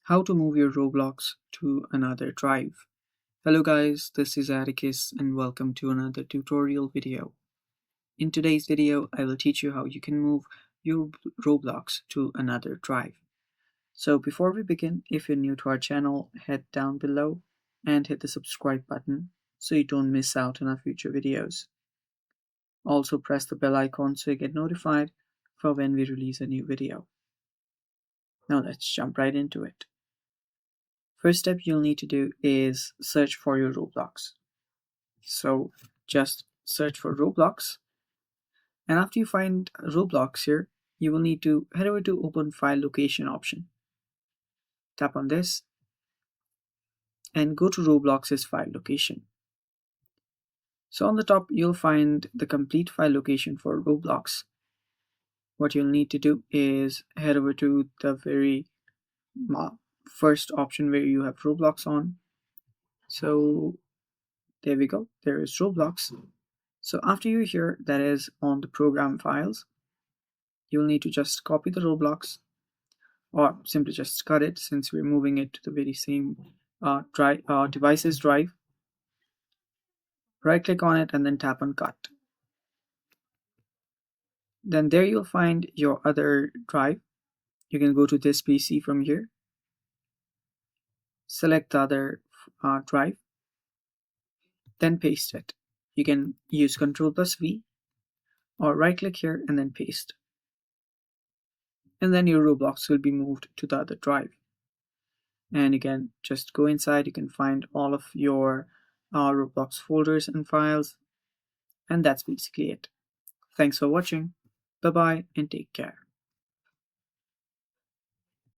How to move your Roblox to another drive. Hello guys, this is Atticus and welcome to another tutorial video. In today's video, I will teach you how you can move your Roblox to another drive. So before we begin, if you're new to our channel, head down below and hit the subscribe button so you don't miss out on our future videos. Also press the bell icon so you get notified for when we release a new video. Now let's jump right into it. First step you'll need to do is search for your Roblox. So just search for Roblox, and after you find Roblox here, you will need to head over to open file location option. Tap on this and go to Roblox's file location. So on the top you'll find the complete file location for Roblox. What you'll need to do is head over to the very first option where you have Roblox on. So there we go, there is Roblox. So after you're here, that is on the program files, you'll need to just copy the Roblox or simply just cut it since we're moving it to the very same devices drive. Right click on it and then tap on cut. Then there you'll find your other drive. You can go to this PC from here, select the other drive, then paste it. You can use Ctrl+V or right click here and then paste. And then your Roblox will be moved to the other drive. And again, just go inside, you can find all of your Roblox folders and files, and that's basically it. Thanks for watching. Bye bye and take care.